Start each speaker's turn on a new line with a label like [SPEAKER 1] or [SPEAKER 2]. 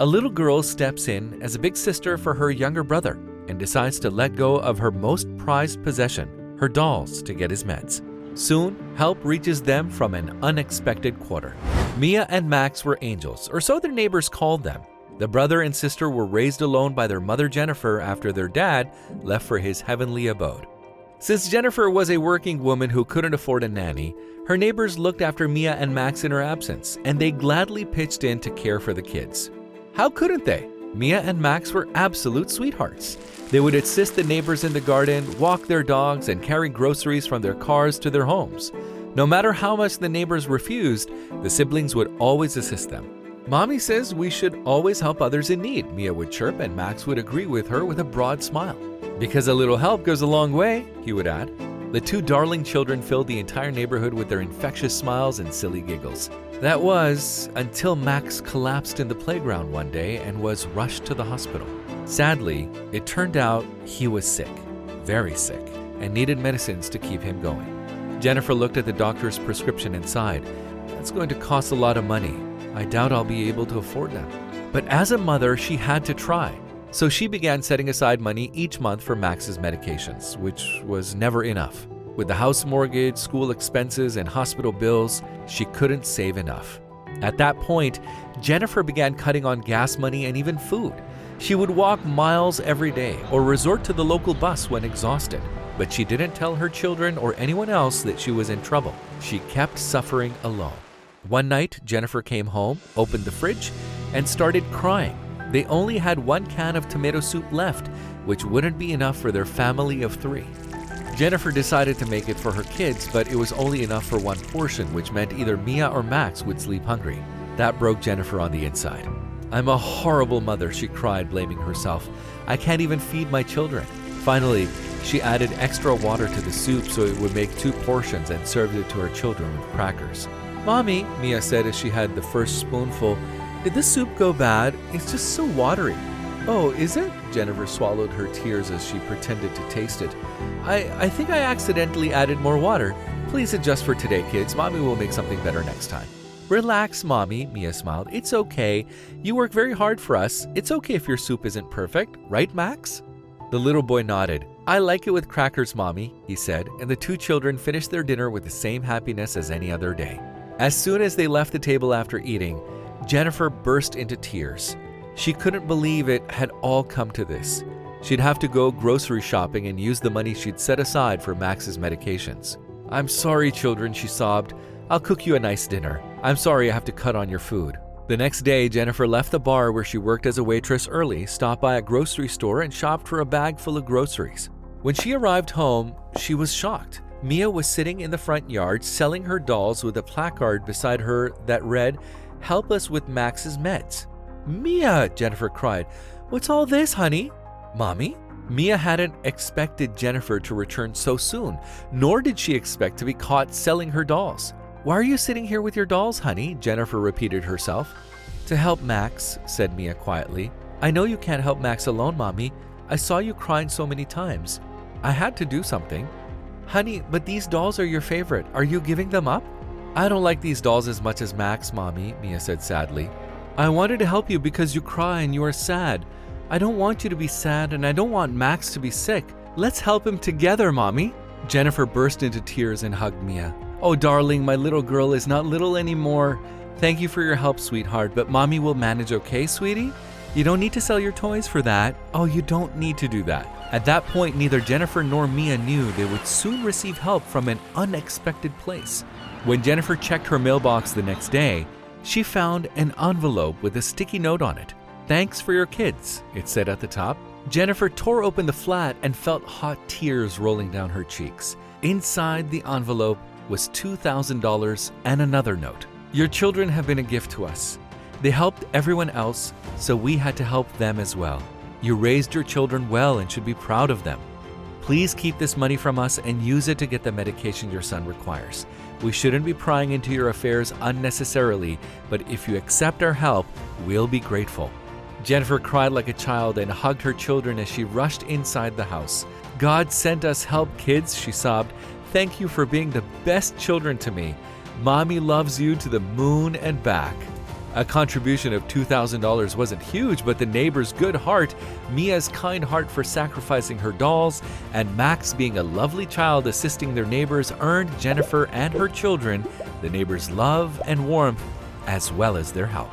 [SPEAKER 1] A little girl steps in as a big sister for her younger brother and decides to let go of her most prized possession, her dolls, to get his meds. Soon, help reaches them from an unexpected quarter. Mia and Max were angels, or so their neighbors called them. The brother and sister were raised alone by their mother Jennifer after their dad left for his heavenly abode. Since Jennifer was a working woman who couldn't afford a nanny, her neighbors looked after Mia and Max in her absence, and they gladly pitched in to care for the kids. How couldn't they? Mia and Max were absolute sweethearts. They would assist the neighbors in the garden, walk their dogs, and carry groceries from their cars to their homes. No matter how much the neighbors refused, the siblings would always assist them. "Mommy says we should always help others in need," Mia would chirp, and Max would agree with her with a broad smile. "Because a little help goes a long way," he would add. The two darling children filled the entire neighborhood with their infectious smiles and silly giggles. That was until Max collapsed in the playground one day and was rushed to the hospital. Sadly, it turned out he was sick, very sick, and needed medicines to keep him going. Jennifer looked at the doctor's prescription and sighed. "That's going to cost a lot of money. I doubt I'll be able to afford them." But as a mother, she had to try. So she began setting aside money each month for Max's medications, which was never enough. With the house mortgage, school expenses, and hospital bills, she couldn't save enough. At that point, Jennifer began cutting on gas money and even food. She would walk miles every day or resort to the local bus when exhausted. But she didn't tell her children or anyone else that she was in trouble. She kept suffering alone. One night, Jennifer came home, opened the fridge, and started crying. They only had 1 can of tomato soup left, which wouldn't be enough for their family of 3. Jennifer decided to make it for her kids, but it was only enough for 1 portion, which meant either Mia or Max would sleep hungry. That broke Jennifer on the inside. "I'm a horrible mother," she cried, blaming herself. "I can't even feed my children." Finally, she added extra water to the soup so it would make 2 portions and served it to her children with crackers. "Mommy," Mia said as she had the first spoonful, "did the soup go bad? It's just so watery." "Oh, is it?" Jennifer swallowed her tears as she pretended to taste it. I think I accidentally added more water. Please adjust for today, kids. Mommy will make something better next time." "Relax, Mommy," Mia smiled. "It's okay. You work very hard for us. It's okay if your soup isn't perfect. Right, Max?" The little boy nodded. "I like it with crackers, Mommy," he said, and the 2 children finished their dinner with the same happiness as any other day. As soon as they left the table after eating, Jennifer burst into tears. She couldn't believe it had all come to this. She'd have to go grocery shopping and use the money she'd set aside for Max's medications. "I'm sorry, children," she sobbed. "I'll cook you a nice dinner. I'm sorry I have to cut on your food." The next day, Jennifer left the bar where she worked as a waitress early, stopped by a grocery store, and shopped for a bag full of groceries. When she arrived home, she was shocked. Mia was sitting in the front yard selling her dolls with a placard beside her that read, "Help us with Max's meds." "Mia," Jennifer cried, "what's all this, honey?" "Mommy?" Mia hadn't expected Jennifer to return so soon, nor did she expect to be caught selling her dolls. "Why are you sitting here with your dolls, honey?" Jennifer repeated herself. "To help Max," said Mia quietly. "I know you can't help Max alone, Mommy. I saw you crying so many times. I had to do something." "Honey, but these dolls are your favorite. Are you giving them up?" "I don't like these dolls as much as Max, Mommy," Mia said sadly. "I wanted to help you because you cry and you are sad. I don't want you to be sad and I don't want Max to be sick. Let's help him together, Mommy." Jennifer burst into tears and hugged Mia. "Oh, darling, my little girl is not little anymore. Thank you for your help, sweetheart, but Mommy will manage, okay, sweetie? You don't need to sell your toys for that. Oh, you don't need to do that." At that point, neither Jennifer nor Mia knew they would soon receive help from an unexpected place. When Jennifer checked her mailbox the next day, she found an envelope with a sticky note on it. "Thanks for your kids," it said at the top. Jennifer tore open the flap and felt hot tears rolling down her cheeks. Inside the envelope was $2,000 and another note. "Your children have been a gift to us. They helped everyone else, so we had to help them as well. You raised your children well and should be proud of them. Please keep this money from us and use it to get the medication your son requires. We shouldn't be prying into your affairs unnecessarily, but if you accept our help, we'll be grateful." Jennifer cried like a child and hugged her children as she rushed inside the house. "God sent us help, kids," she sobbed. "Thank you for being the best children to me. Mommy loves you to the moon and back." A contribution of $2,000 wasn't huge, but the neighbor's good heart, Mia's kind heart for sacrificing her dolls, and Max being a lovely child assisting their neighbors earned Jennifer and her children the neighbors' love and warmth as well as their help.